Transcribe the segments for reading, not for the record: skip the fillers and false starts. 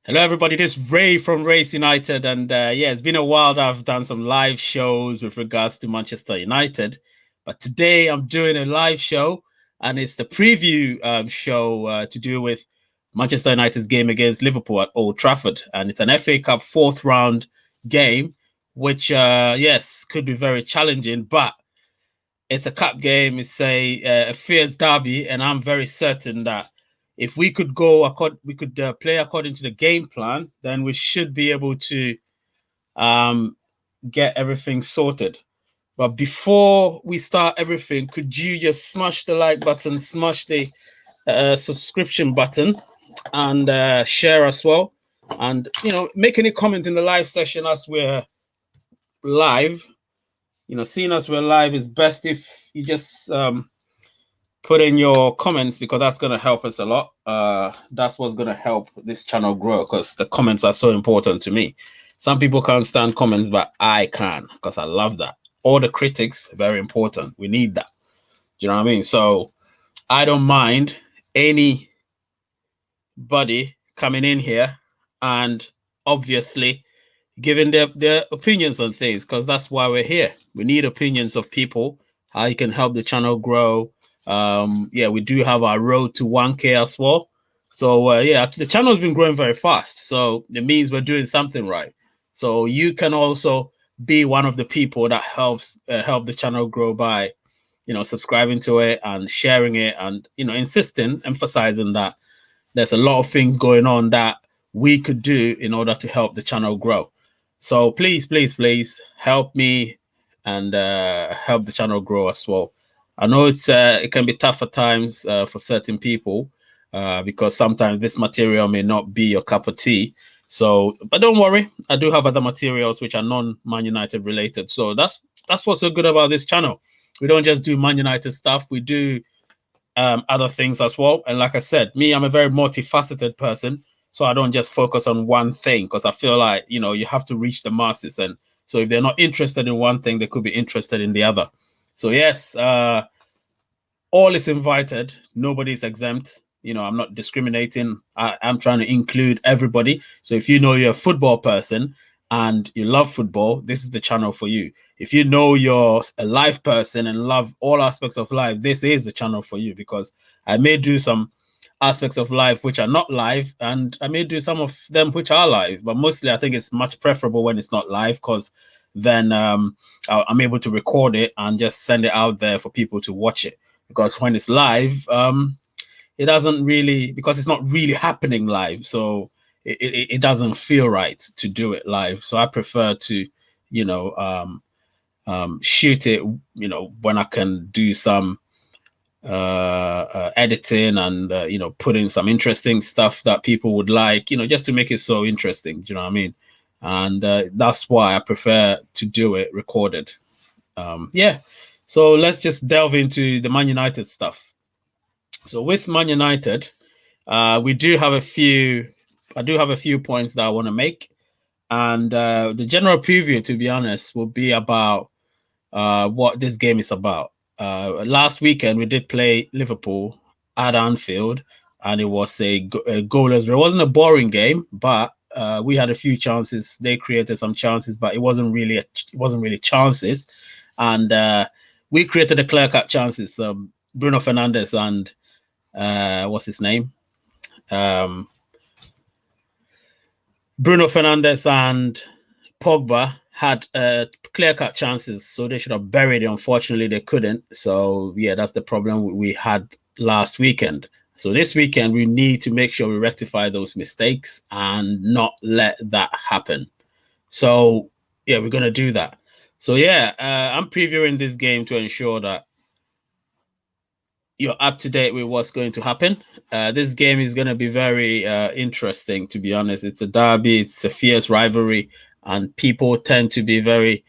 Hello, everybody. This is Ray from Race United, and yeah, it's been a while that I've done some live shows with regards to Manchester United, but today I'm doing a live show, and it's the preview show to do with Manchester United's game against Liverpool at Old Trafford, and it's an FA Cup fourth round game, which yes, could be very challenging, but it's a cup game. It's a fierce derby, and I'm very certain that if we could we could play according to the game plan, then we should be able to um, get everything sorted. But before we start everything, could you just smash the like button, smash the subscription button, and share as well, and make any comment in the live session as we're live. Seeing as we're live is best if you just put in your comments, because that's going to help us a lot. That's what's going to help this channel grow, because the comments are so important to me. Some people can't stand comments, but I can, because I love that. All the critics, very important. We need that. Do you know what I mean? So I don't mind anybody coming in here and obviously giving their opinions on things, because that's why we're here. We need opinions of people, how you can help the channel grow. Yeah, we do have our road to 1K as well. So yeah, the channel has been growing very fast, so it means we're doing something right. So you can also be one of the people that helps help the channel grow by subscribing to it and sharing it, and emphasizing that there's a lot of things going on that we could do in order to help the channel grow. So please help me and help the channel grow as well. I know it can be tough at times for certain people because sometimes this material may not be your cup of tea. So, but don't worry, I do have other materials which are non-Man United related. So that's what's so good about this channel. We don't just do Man United stuff. We do other things as well. And like I said, I'm a very multifaceted person. So I don't just focus on one thing, because I feel like, you have to reach the masses. And so if they're not interested in one thing, they could be interested in the other. So yes, all is invited. Nobody's exempt. I'm not discriminating. I'm trying to include everybody. So if you're a football person and you love football, this is the channel for you. If you're a life person and love all aspects of life, this is the channel for you, because I may do some aspects of life which are not live, and I may do some of them which are live, but mostly I think it's much preferable when it's not live, because then I'm able to record it and just send it out there for people to watch it. Because when it's live, it doesn't really, because it's not really happening live, so it doesn't feel right to do it live. So I prefer to shoot it when I can do some editing and put in some interesting stuff that people would like, just to make it so interesting. Do you know what I mean? And that's why I prefer to do it recorded. Yeah, so let's just delve into the Man United stuff. So with Man United, we do have a few. I do have a few points that I want to make, and the general preview, to be honest, will be about what this game is about. Last weekend we did play Liverpool at Anfield, and it was a goalless. It wasn't a boring game, but we had a few chances. They created some chances, but it wasn't really chances, and we created a clear-cut chances. Bruno Fernandes and what's his name? Bruno Fernandes and Pogba had clear-cut chances, so they should have buried it. Unfortunately, they couldn't. So yeah, that's the problem we had last weekend. So this weekend, we need to make sure we rectify those mistakes and not let that happen. So yeah, we're going to do that. So yeah, I'm previewing this game to ensure that you're up to date with what's going to happen. This game is going to be very interesting, to be honest. It's a derby, it's a fierce rivalry, and people tend to be very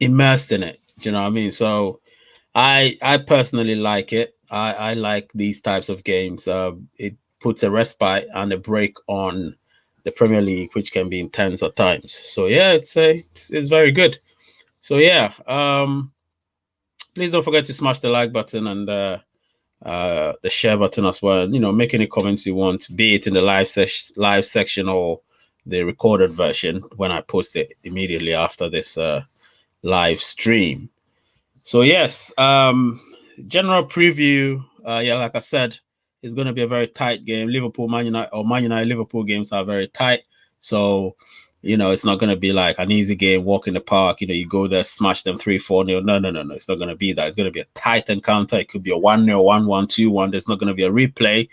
immersed in it. Do you know what I mean? So I personally like it. I like these types of games. It puts a respite and a break on the Premier League, which can be intense at times. So yeah, it's very good. So yeah, please don't forget to smash the like button and the share button as well. Make any comments you want, be it in the live section or the recorded version when I post it immediately after this live stream. So yes, general preview. Yeah, like I said, it's going to be a very tight game. Liverpool, Man United, or Man United, Liverpool games are very tight. So, it's not going to be like an easy game, walk in the park. You go there, smash them 3-4-0. No. It's not going to be that. It's going to be a tight encounter. It could be a 1-0, 1-1, 2-1. There's not going to be a replay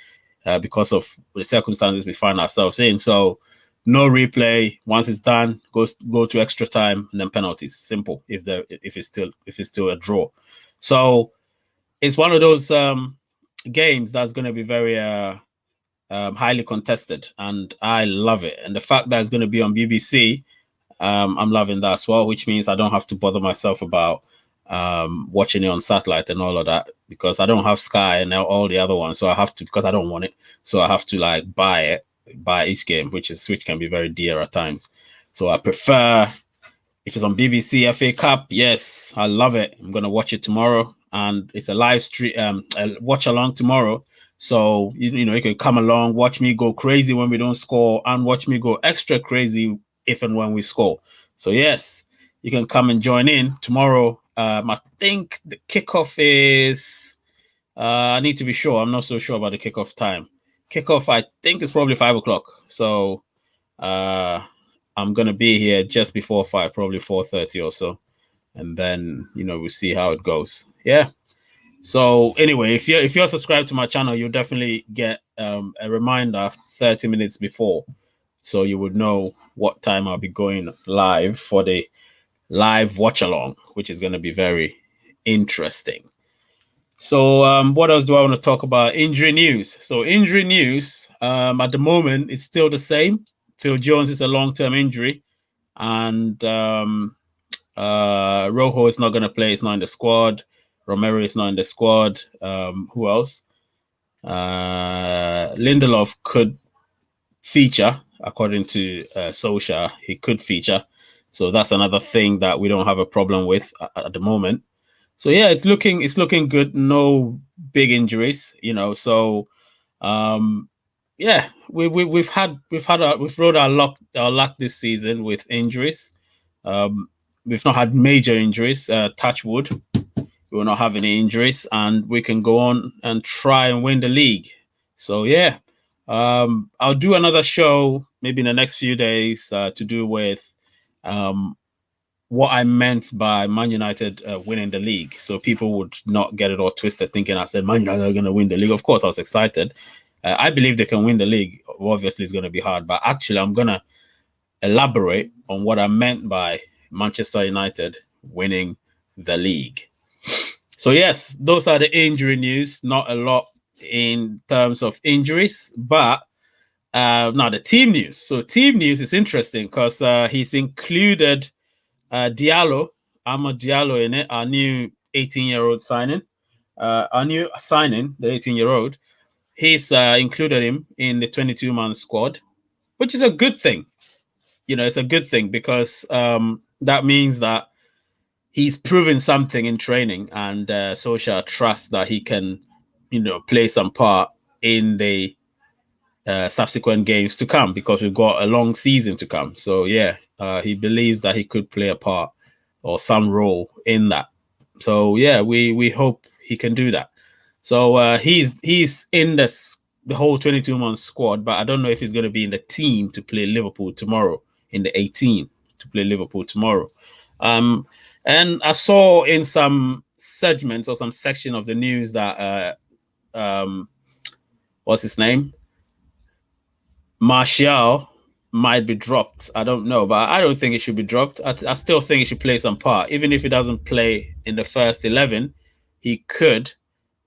because of the circumstances we find ourselves in. So, no replay. Once it's done, go to extra time and then penalties. Simple. If it's still a draw, so it's one of those games that's going to be very highly contested, and I love it. And the fact that it's going to be on BBC, I'm loving that as well. Which means I don't have to bother myself about watching it on satellite and all of that, because I don't have Sky and all the other ones. So I have to, because I don't want it. So I have to like buy each game, which can be very dear at times. So I prefer if it's on BBC FA Cup. Yes, I love it. I'm gonna watch it tomorrow, and it's a live stream, a watch along tomorrow. So you can come along, watch me go crazy when we don't score, and watch me go extra crazy if and when we score. So yes, you can come and join in tomorrow. I think the kickoff is. I need to be sure. I'm not so sure about the kickoff time. Kickoff, I think, is probably 5 o'clock. So I'm gonna be here just before 5, probably 4:30 or so, and then we'll see how it goes. Yeah. So anyway, if you're subscribed to my channel, you'll definitely get a reminder 30 minutes before, so you would know what time I'll be going live for the live watch along, which is going to be very interesting. So what else do I want to talk about? Injury news. So injury news at the moment is still the same. Phil Jones is a long-term injury, and Rojo is not going to play. It's not in the squad. Romero is not in the squad. Who else? Lindelof could feature, according to Solskjaer. He could feature. So that's another thing that we don't have a problem with at the moment. So yeah, it's looking good. No big injuries, So yeah, we've rode our luck this season with injuries. We've not had major injuries. Touch wood, we will not have any injuries, and we can go on and try and win the league. So yeah, I'll do another show maybe in the next few days to do with what I meant by Man United winning the league. So people would not get it all twisted thinking I said Man United are going to win the league. Of course, I was excited. I believe they can win the league. Obviously, it's going to be hard. But actually, I'm going to elaborate on what I meant by Manchester United winning the league. So yes, those are the injury news. Not a lot in terms of injuries, but now the team news. So team news is interesting because he's included Diallo, Amad Diallo in it, our new 18-year-old signing. Our new signing, the 18-year-old, he's included him in the 22-man squad, which is a good thing. It's a good thing because that means that he's proven something in training, and Solskjaer trusts that he can, play some part in the subsequent games to come, because we've got a long season to come. So yeah, he believes that he could play a part or some role in that. So yeah, we hope he can do that. So he's in the whole 22-man squad, but I don't know if he's going to be in the team to play Liverpool tomorrow, in the 18 to play Liverpool tomorrow. And I saw in some segments or some section of the news that what's his name? Martial might be dropped. I don't know, but I don't think it should be dropped. I still think he should play some part. Even if he doesn't play in the first 11, he could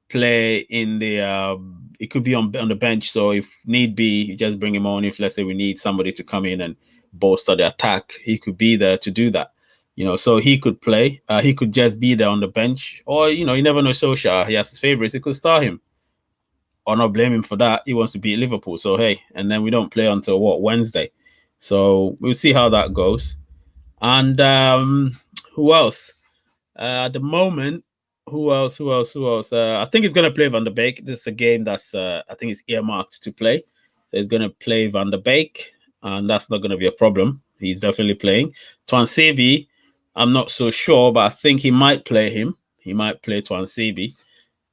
play in the it could be on the bench. So if need be, you just bring him on. If let's say we need somebody to come in and bolster the attack, he could be there to do that. So he could play. He could just be there on the bench, or you never know. Solskjaer, he has his favorites. He could start him, or not blame him for that. He wants to beat Liverpool, so hey. And then we don't play until Wednesday, so we'll see how that goes. And who else? At the moment, Who else? Who else? Who else? I think he's gonna play Van der Beek. This is a game that's I think it's earmarked to play. So he's gonna play Van der Beek, and that's not gonna be a problem. He's definitely playing. Twansebi, I'm not so sure, but I think he might play him. He might play Twansebi.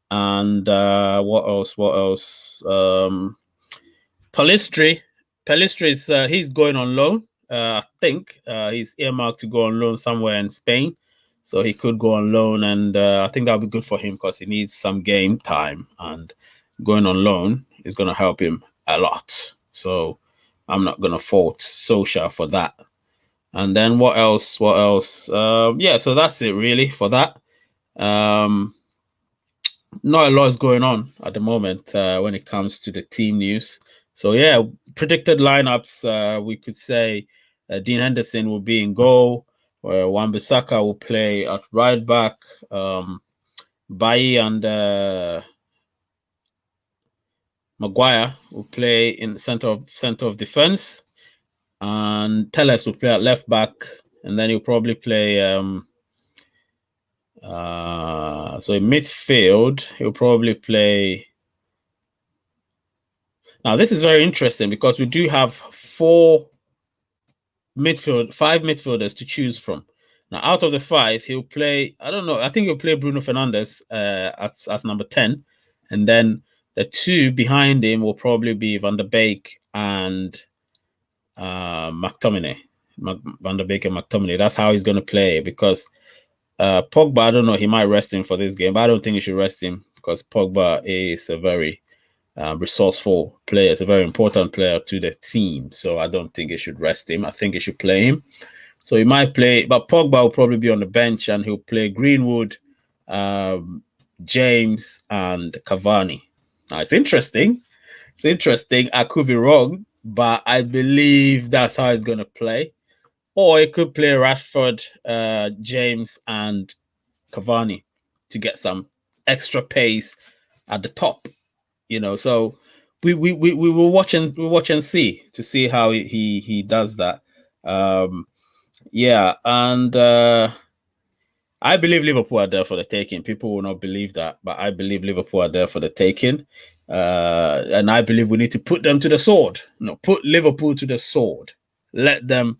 And what else? What else? Palistri. Palistri is he's going on loan. I think he's earmarked to go on loan somewhere in Spain, so he could go on loan, and I think that'll be good for him because he needs some game time, and going on loan is going to help him a lot. So I'm not going to fault Solskjaer for that. And then what else? What else? Yeah, so that's it really for that. Um, Not a lot is going on at the moment when it comes to the team news. So yeah, predicted lineups. We could say Dean Henderson will be in goal. Wan-Bissaka will play at right back. Bailly and Maguire will play in center of defense, and Telles will play at left back, and then he'll probably play. So in midfield, he'll probably play. Now, this is very interesting because we do have five midfielders to choose from. Now, out of the five, he'll play, I don't know, I think he'll play Bruno Fernandes as number 10. And then the two behind him will probably be Van der Beek and McTominay. Van der Beek and McTominay. That's how he's going to play because Pogba, I don't know, he might rest him for this game, but I don't think he should rest him because Pogba is a very resourceful player. It's a very important player to the team. So I don't think he should rest him. I think he should play him. So he might play, but Pogba will probably be on the bench and he'll play Greenwood, James, and Cavani. Now it's interesting. It's interesting. I could be wrong, but I believe that's how he's going to play. Or he could play Rashford, James, and Cavani to get some extra pace at the top. So we will watch and see to see how he does that. Yeah, and I believe Liverpool are there for the taking. People will not believe that, but I believe Liverpool are there for the taking. And I believe we need to put them to the sword. Put Liverpool to the sword. Let them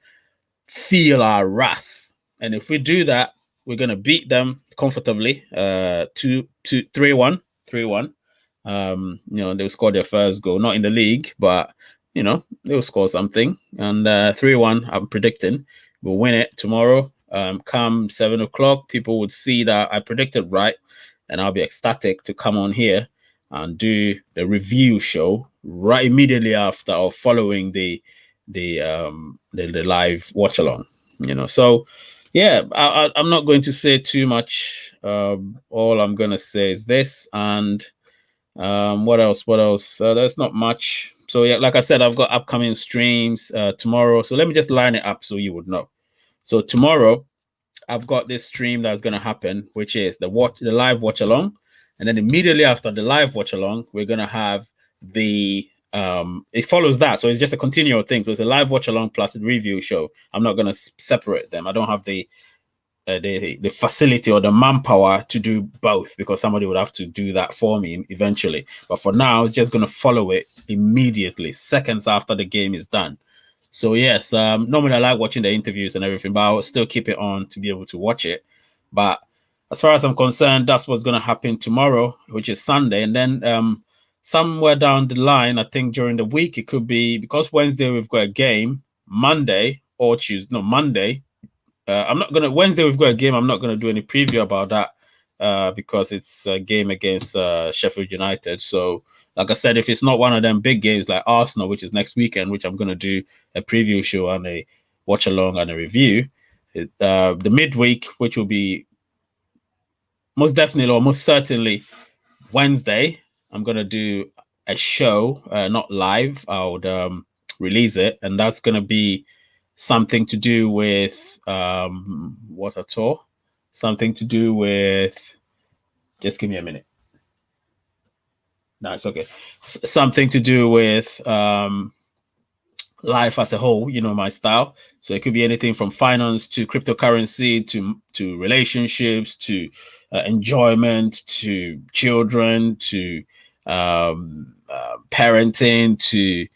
feel our wrath. And if we do that, we're going to beat them comfortably. 3-1. They'll score their first goal, not in the league, but they'll score something. And 3-1, I'm predicting we'll win it tomorrow. Come 7:00, people would see that I predicted right, and I'll be ecstatic to come on here and do the review show right immediately after or following the live watch along. So yeah, I'm not going to say too much. All I'm going to say is this, and what else? There's not much. So yeah, like I said, I've got upcoming streams tomorrow. So let me just line it up so you would know. So tomorrow, I've got this stream that's going to happen, which is the live watch along, and then immediately after the live watch along, we're going to have the it follows that. So it's just a continual thing. So it's a live watch along plus a review show. I'm not going to separate them. I don't have the facility or the manpower to do both because somebody would have to do that for me eventually. But for now, it's just going to follow it immediately, seconds after the game is done. So yes, normally I like watching the interviews and everything, but I'll still keep it on to be able to watch it. But as far as I'm concerned, that's what's going to happen tomorrow, which is Sunday. And then somewhere down the line, I think during the week, it could be because Wednesday we've got a game, Monday or Tuesday, no, Monday. Wednesday we've got a game. I'm not going to do any preview about that because it's a game against Sheffield United. So like I said, if it's not one of them big games like Arsenal, which is next weekend, which I'm going to do a preview show and a watch along and a review, the midweek, which will be most definitely or most certainly Wednesday, I'm going to do a show, not live. I would release it, and that's going to be something to do with what at all? Something to do with. Just give me a minute. No, it's okay. Something to do with life as a whole, you know, my style. So it could be anything from finance to cryptocurrency to relationships to enjoyment to children to parenting to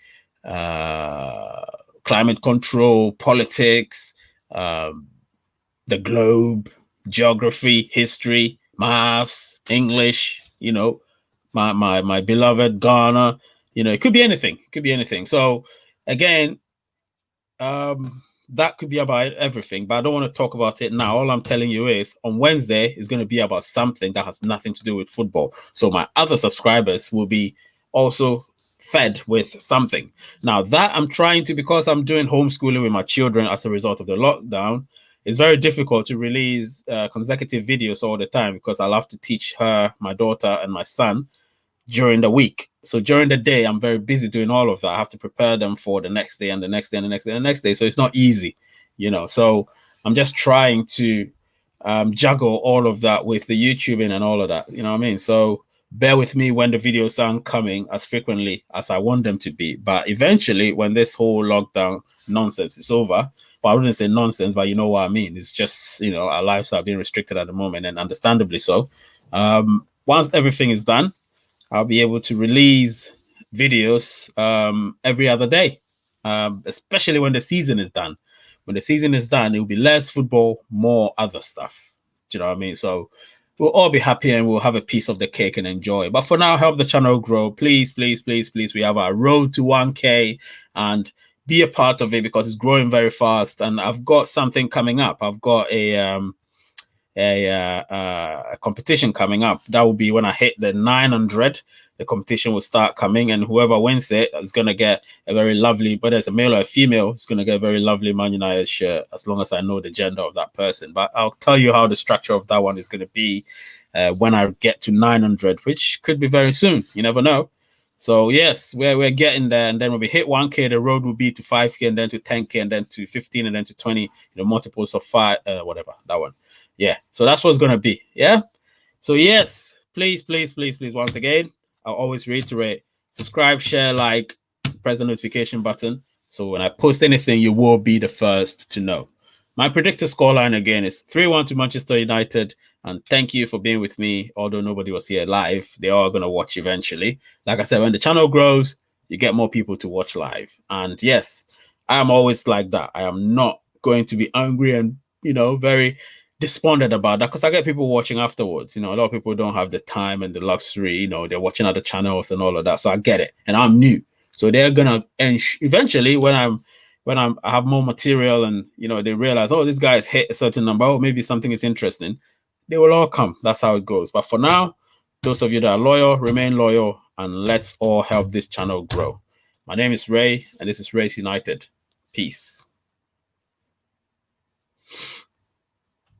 climate control, politics, um, the globe, geography, history, maths, English, you know, my beloved Ghana, you know, it could be anything. It could be anything. So again, that could be about everything, but I don't want to talk about it now. All I'm telling you is on Wednesday is going to be about something that has nothing to do with football. So my other subscribers will be also fed with something. Now that I'm trying to, because I'm doing homeschooling with my children as a result of the lockdown, it's very difficult to release consecutive videos all the time because I'll have to teach her, my daughter, and my son during the week. So during the day, I'm very busy doing all of that. I have to prepare them for the next day and the next day and the next day and the next day. So it's not easy, you know. So I'm just trying to juggle all of that with the YouTubing and all of that. You know what I mean? So bear with me when the videos aren't coming as frequently as I want them to be. But eventually, when this whole lockdown nonsense is over, well, I wouldn't say nonsense, but you know what I mean. It's just, you know, our lives are being restricted at the moment, and understandably so. Once everything is done, I'll be able to release videos every other day, especially when the season is done. When the season is done, it will be less football, more other stuff. Do you know what I mean? So we'll all be happy and we'll have a piece of the cake and enjoy. But for now, help the channel grow. Please, please, please, please. We have our road to 1K and be a part of it because it's growing very fast. And I've got something coming up. I've got a competition coming up. That will be when I hit the 900. The competition will start coming, and whoever wins it is going to get a very lovely, whether it's a male or a female, it's going to get a very lovely Man United shirt, as long as I know the gender of that person. But I'll tell you how the structure of that one is going to be when I get to 900, which could be very soon. You never know. So yes, we're getting there, and then when we hit 1K, the road will be to 5K, and then to 10K, and then to 15, and then to 20. You know, multiples of five, whatever that one. Yeah, so that's what's going to be. Yeah. So yes, please, please, please, please, once again, I'll always reiterate, subscribe, share, like, press the notification button. So when I post anything, you will be the first to know. My predictor scoreline again is 3-1 to Manchester United. And thank you for being with me. Although nobody was here live, they are going to watch eventually. Like I said, when the channel grows, you get more people to watch live. And yes, I am always like that. I am not going to be angry and, you know, very despondent about that because I get people watching afterwards. You know, a lot of people don't have the time and the luxury. You know, they're watching other channels and all of that. So I get it, and I'm new, so they're gonna. And eventually, when I have more material, and you know, they realize, oh, this guy's hit a certain number. Oh, maybe something is interesting. They will all come. That's how it goes. But for now, those of you that are loyal, remain loyal, and let's all help this channel grow. My name is Ray, and this is Race United. Peace.